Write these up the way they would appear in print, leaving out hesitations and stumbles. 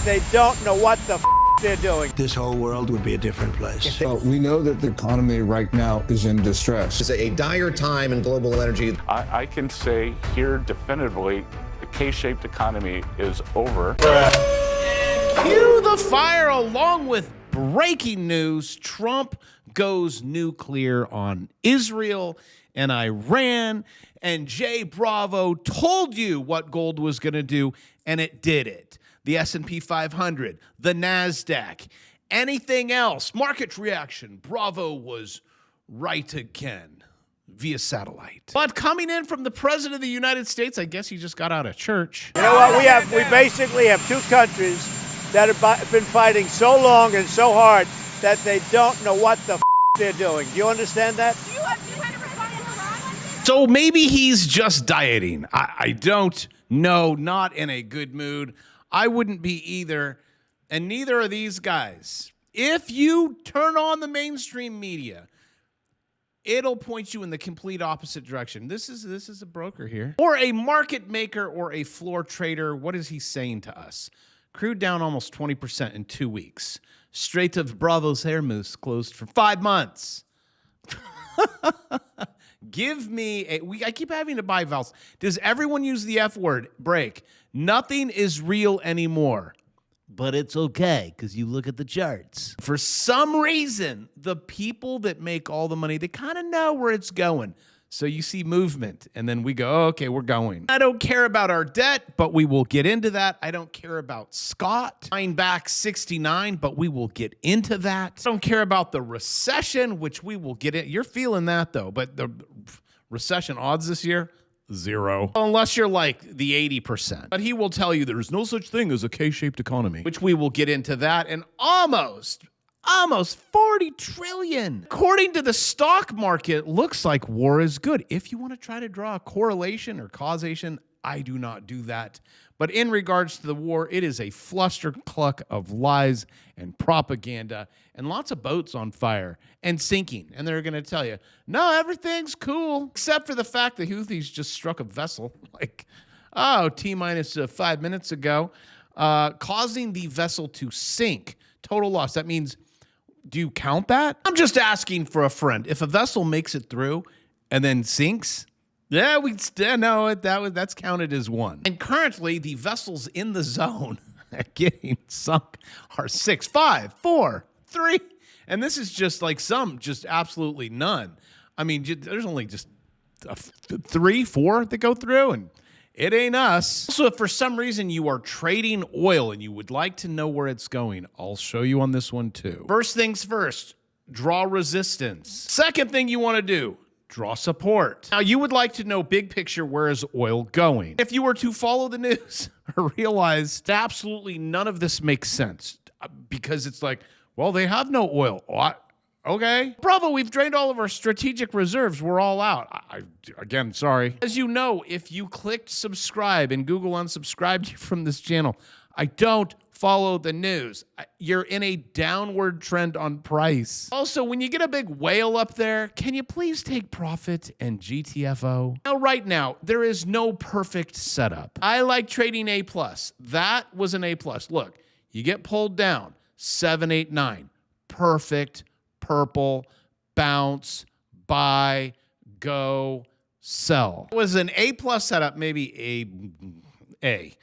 they don't know what the they're doing. This whole world would be a different place. We know that the economy right now is in distress. It's a dire time in global energy. I can say here definitively, the K-shaped economy is over. Cue the fire along with breaking news. Trump goes nuclear on Israel and Iran. And Jay Bravo told you what gold was going to do, and it did it. The S&P 500, the NASDAQ, anything else, market reaction. Bravo was right again via satellite. But coming in from the President of the United States, I guess he just got out of church. You know what? We basically have two countries that have been fighting so long and so hard that they don't know what the they're doing. Do you understand that? Do you have to respond in Iran? So maybe he's just dieting. I don't know, not in a good mood. I wouldn't be either, and neither are these guys. If you turn on the mainstream media, it'll point you in the complete opposite direction. This is a broker here. Or a market maker or a floor trader. What is he saying to us? Crude down almost 20% in 2 weeks. Strait of Bravos Hormuz closed for 5 months. Give me I keep having to buy vowels. Does everyone use the F word? Break. Nothing is real anymore. But it's okay because you look at the charts. For some reason, the people that make all the money, they kind of know where it's going. So you see movement, and then we go, oh, okay, we're going. I don't care about our debt, but we will get into that. I don't care about Scott buying back 69, but we will get into that. I don't care about the recession, which we will get in. You're feeling that, though, but the recession odds this year, 0. Unless you're like the 80%. But he will tell you there's no such thing as a K-shaped economy, which we will get into that. And almost 40 trillion. According to the stock market, looks like war is good. If you want to try to draw a correlation or causation, I do not do that. But in regards to the war, it is a flustercluck of lies and propaganda and lots of boats on fire and sinking. And they're going to tell you, no, everything's cool, except for the fact the Houthis just struck a vessel like, T-minus 5 minutes ago, causing the vessel to sink. Total loss. That means, do you count that? I'm just asking for a friend. If a vessel makes it through and then sinks, yeah, we still know that's counted as one. And currently, the vessels in the zone getting sunk are 6, 5, 4, 3. And this is just like just absolutely none. I mean, there's only just 3, 4 that go through, and it ain't us. Also, if for some reason you are trading oil and you would like to know where it's going, I'll show you on this one too. First things first, draw resistance. Second thing you want to do, draw support. Now, you would like to know big picture, where is oil going? If you were to follow the news or realize absolutely none of this makes sense because it's like, well, they have no oil. Okay. Bravo, we've drained all of our strategic reserves. We're all out. Again, sorry. As you know, if you clicked subscribe and Google unsubscribed you from this channel, I don't follow the news. You're in a downward trend on price. Also, when you get a big whale up there, can you please take profit and GTFO? Now, right now, there is no perfect setup. I like trading A+. That was an A+. Look, you get pulled down, 7, 8, 9. Perfect. Purple, bounce, buy, go, sell. It was an A+ setup, maybe A,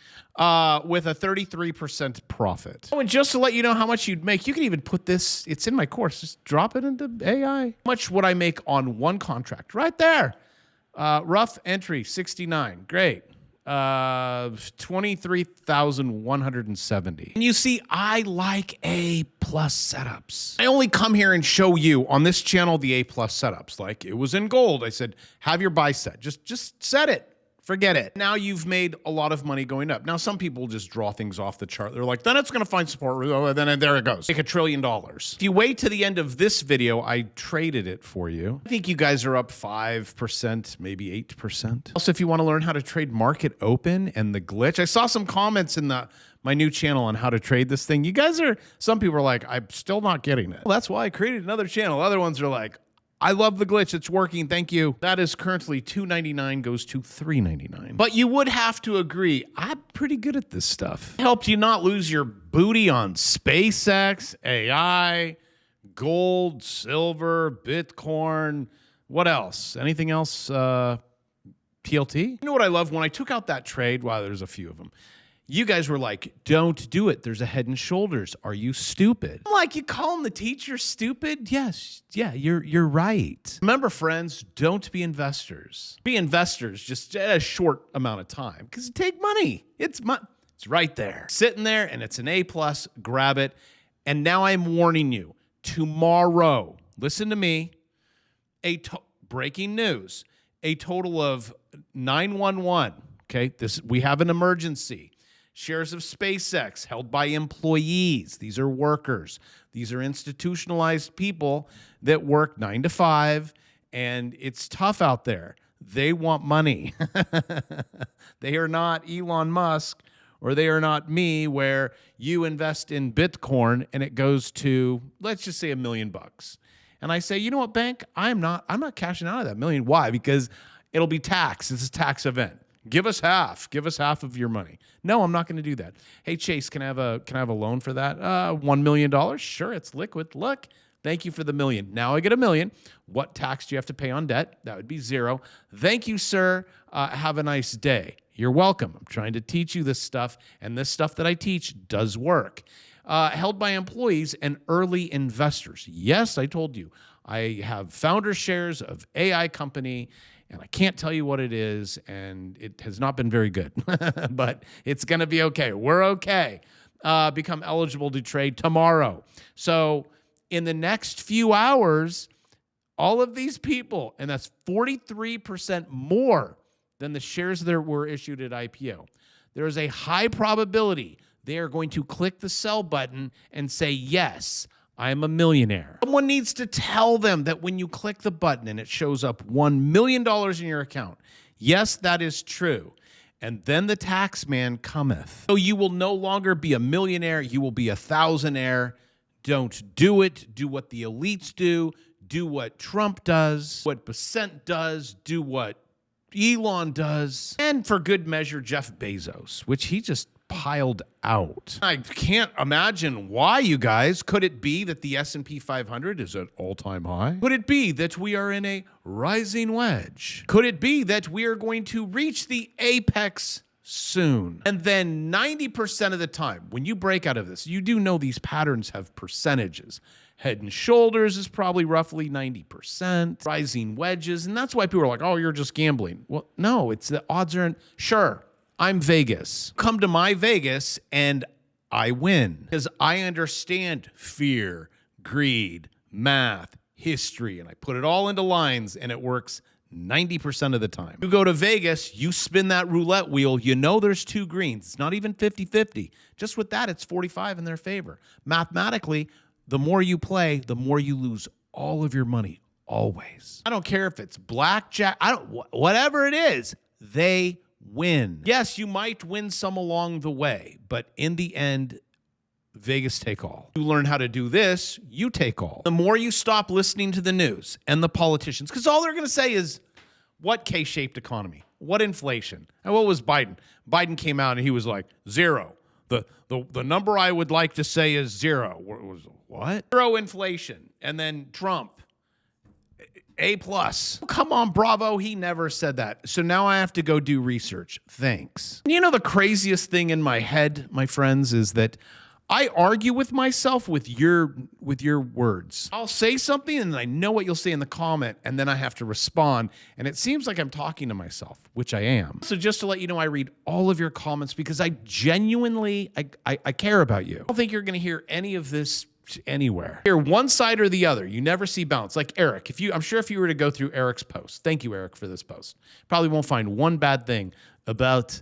with a 33% profit. Oh, and just to let you know how much you'd make, you can even put this, it's in my course, just drop it into AI. How much would I make on one contract? Right there. Rough entry, 69, great. 23,170. And you see, I like A+ setups. I only come here and show you on this channel the A+ setups. Like it was in gold. I said, have your buy set. Just set it. Forget it. Now you've made a lot of money going up. Now, some people just draw things off the chart. They're like, then it's going to find support. Then there it goes. Make $1 trillion. If you wait to the end of this video, I traded it for you. I think you guys are up 5%, maybe 8%. Also, if you want to learn how to trade market open and the glitch, I saw some comments in my new channel on how to trade this thing. Some people are like, I'm still not getting it. Well, that's why I created another channel. Other ones are like, I love the glitch. It's working. Thank you. That is currently $2.99 goes to $3.99. But you would have to agree, I'm pretty good at this stuff. Helped you not lose your booty on SpaceX, AI, gold, silver, Bitcoin. What else? Anything else? TLT? You know what I love? When I took out that trade, wow, there's a few of them. You guys were like, don't do it. There's a Head and Shoulders. Are you stupid? I'm like, you calling the teacher stupid? Yes. Yeah, you're right. Remember, friends, don't be investors. Be investors just at a short amount of time because you take money. It's right there. Sitting there and it's an A+. Grab it. And now I'm warning you. Tomorrow, listen to me, breaking news, a total of 911, okay? We have an emergency. Shares of SpaceX held by employees. These are workers. These are institutionalized people that work 9 to 5, and it's tough out there. They want money. They are not Elon Musk, or they are not me, where you invest in Bitcoin and it goes to, let's just say, $1 million. And I say, you know what, bank? I'm not cashing out of that million. Why? Because it'll be taxed. It's a tax event. Give us half. Give us half of your money. No, I'm not going to do that. Hey, Chase, can I have a loan for that? $1 million? Sure, it's liquid. Look, thank you for the $1 million. Now I get $1 million. What tax do you have to pay on debt? That would be 0. Thank you, sir. Have a nice day. You're welcome. I'm trying to teach you this stuff, and this stuff that I teach does work. Held by employees and early investors. Yes, I told you. I have founder shares of AI company, and I can't tell you what it is, and it has not been very good. But it's going to be okay. We're okay. Become eligible to trade tomorrow. So in the next few hours, all of these people, and that's 43% more than the shares that were issued at IPO, there is a high probability they are going to click the sell button and say, yes, I'm a millionaire. Someone needs to tell them that when you click the button and it shows up $1 million in your account, yes, that is true. And then the tax man cometh. So you will no longer be a millionaire. You will be a thousandaire. Don't do it. Do what the elites do. Do what Trump does, what Bessent does, do what Elon does, and for good measure, Jeff Bezos, which he just piled out. I can't imagine why, you guys. Could it be that the S&P 500 is at all-time high? Could it be that we are in a rising wedge? Could it be that we are going to reach the apex soon? And then 90% of the time, when you break out of this, you do know these patterns have percentages. Head and Shoulders is probably roughly 90%. Rising wedges, and that's why people are like, oh, you're just gambling. Well, no, it's the odds aren't. Sure, I'm Vegas. Come to my Vegas, and I win. Because I understand fear, greed, math, history, and I put it all into lines, and it works 90% of the time. You go to Vegas, you spin that roulette wheel, you know there's 2 greens. It's not even 50-50. Just with that, it's 45 in their favor. Mathematically, the more you play, the more you lose all of your money, always. I don't care if it's blackjack, whatever it is, they win. Yes, you might win some along the way, but in the end, Vegas take all. You learn how to do this, you take all. The more you stop listening to the news and the politicians, because all they're going to say is, what K-shaped economy? What inflation? And what was Biden? Biden came out and he was like, 0. The number I would like to say is 0. What? 0 inflation. And then Trump, A+. Come on, Bravo. He never said that. So now I have to go do research. Thanks. You know, the craziest thing in my head, my friends, is that I argue with myself with your words. I'll say something and I know what you'll say in the comment, and then I have to respond. And it seems like I'm talking to myself, which I am. So just to let you know, I read all of your comments because I genuinely, I care about you. I don't think you're going to hear any of this anywhere. Hear one side or the other. You never see balance. Like Eric, I'm sure if you were to go through Eric's post, thank you, Eric, for this post, probably won't find one bad thing about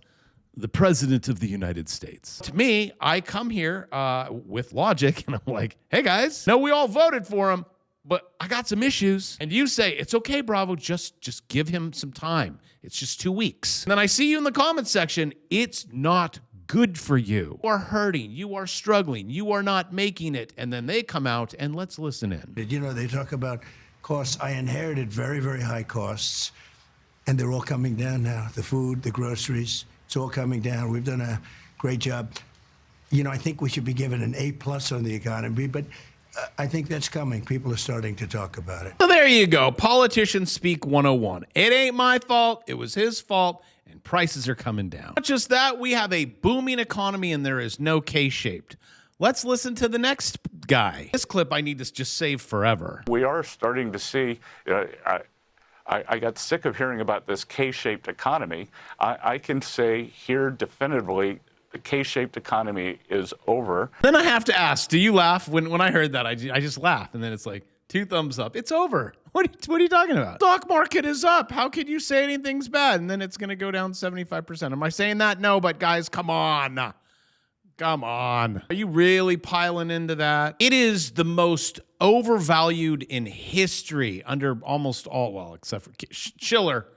the president of the United States. To me, I come here with logic, and I'm like, hey guys, no, we all voted for him, but I got some issues. And you say, it's okay, Bravo, just give him some time. It's just 2 weeks. And then I see you in the comment section, it's not good for you. You are hurting, you are struggling, you are not making it. And then they come out and let's listen in. You know, they talk about costs. I inherited very, very high costs, and they're all coming down now. The food, the groceries, it's all coming down. We've done a great job. You know, I think we should be given an A+ on the economy, but I think that's coming. People are starting to talk about it. So there you go. Politicians speak 101. It ain't my fault. It was his fault. And prices are coming down. Not just that, we have a booming economy and there is no K-shaped. Let's listen to the next guy. This clip I need to just save forever. We are starting to see, I got sick of hearing about this K-shaped economy. I can say here definitively, the K-shaped economy is over. Then I have to ask, do you laugh? When I heard that, I just laugh. And then it's like, 2 thumbs up. It's over. What are you talking about? Stock market is up. How could you say anything's bad? And then it's going to go down 75%. Am I saying that? No, but guys, come on. Come on. Are you really piling into that? It is the most overvalued in history under almost all, well, except for Schiller.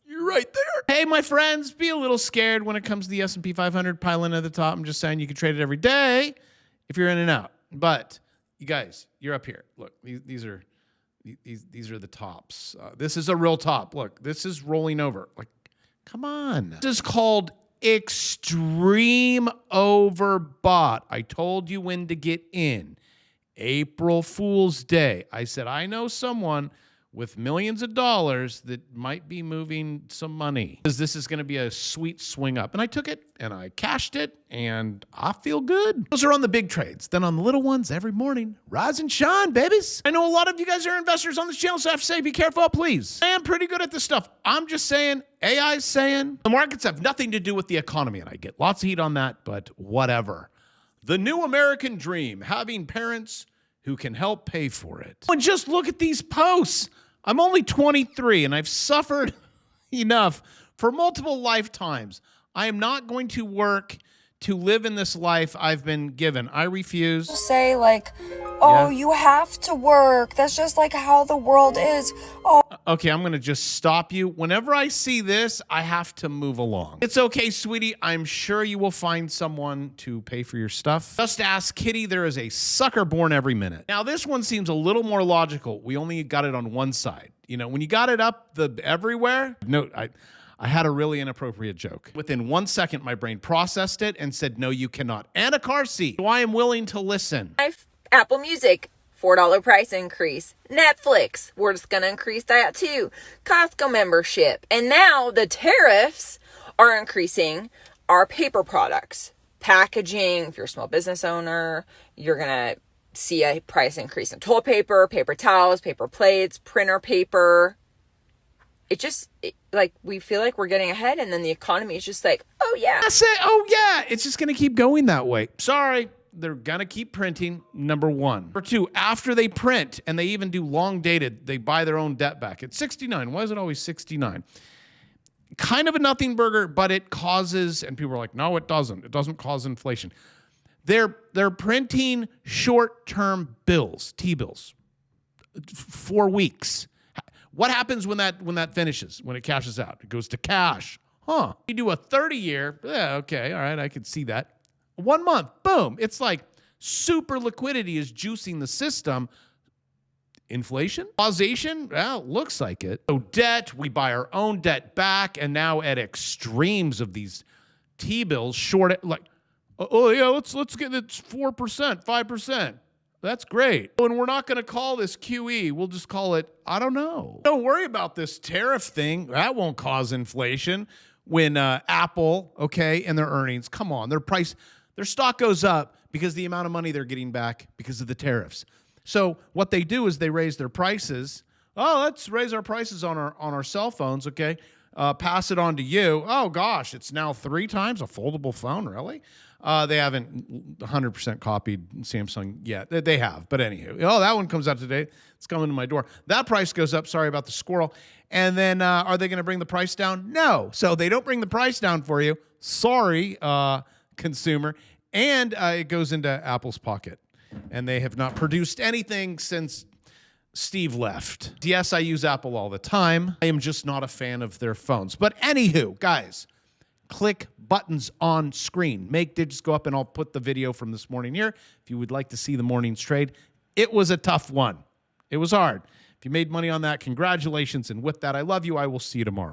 You're right there. Hey, my friends, be a little scared when it comes to the S&P 500 piling at the top. I'm just saying you can trade it every day if you're in and out. But you guys, you're up here. Look, these are the tops. This is a real top. Look, this is rolling over. Like, come on. This is called extreme overbought. I told you when to get in. April Fool's Day. I said, I know someone with millions of dollars that might be moving some money, because this is going to be a sweet swing up. And I took it and I cashed it and I feel good. Those are on the big trades. Then on the little ones every morning, rise and shine, babies. I know a lot of you guys are investors on this channel, so I have to say, be careful, please. I am pretty good at this stuff. I'm just saying, AI's saying, the markets have nothing to do with the economy. And I get lots of heat on that, but whatever. The new American dream, having parents who can help pay for it. And just look at these posts. I'm only 23 and I've suffered enough for multiple lifetimes. I am not going to work to live in this life I've been given. I refuse. Say like, oh, you have to work. That's just like how the world is. Oh. Okay, I'm going to just stop you. Whenever I see this, I have to move along. It's okay, sweetie. I'm sure you will find someone to pay for your stuff. Just ask Kitty. There is a sucker born every minute. Now, this one seems a little more logical. We only got it on one side. You know, when you got it up everywhere, note, I had a really inappropriate joke. Within 1 second, my brain processed it and said, no, you cannot. And a car seat. So I am willing to listen. Apple Music, $4 price increase. Netflix, we're just going to increase that too. Costco membership. And now the tariffs are increasing our paper products. Packaging, if you're a small business owner, you're going to see a price increase in toilet paper, paper towels, paper plates, printer paper. Like, we feel like we're getting ahead, and then the economy is just like, oh, yeah. That's it. Oh, yeah. It's just going to keep going that way. Sorry. They're going to keep printing, number one. Number two, after they print, and they even do long dated, they buy their own debt back. It's 69. Why is it always 69? Kind of a nothing burger, but it causes, and people are like, no, it doesn't. It doesn't cause inflation. They're printing short-term bills, T-bills, 4 weeks. What happens when that finishes, when it cashes out? It goes to cash. Huh. You do a 30-year, yeah, okay, all right, I can see that. 1 month, boom. It's like super liquidity is juicing the system. Inflation? Causation? Well, looks like it. So debt, we buy our own debt back, and now at extremes of these T-bills, short, like, oh yeah, let's get it 4%, 5%. That's great. And we're not going to call this QE. We'll just call it, I don't know. Don't worry about this tariff thing. That won't cause inflation. When Apple, okay, and their earnings, come on, their stock goes up because the amount of money they're getting back because of the tariffs. So what they do is they raise their prices. Oh, let's raise our prices on our cell phones, okay? Pass it on to you. Oh, gosh, it's now 3 times a foldable phone, really? They haven't 100% copied Samsung yet. They have, but anywho. Oh, that one comes out today. It's coming to my door. That price goes up. Sorry about the squirrel. And then are they going to bring the price down? No. So they don't bring the price down for you. Sorry, consumer. And it goes into Apple's pocket. And they have not produced anything since Steve left. Yes, I use Apple all the time. I am just not a fan of their phones. But anywho, guys, click buttons on screen. Make digits go up, and I'll put the video from this morning here if you would like to see the morning's trade. It was a tough one. It was hard If you made money on that, congratulations. And with that, I love you. I will see you tomorrow.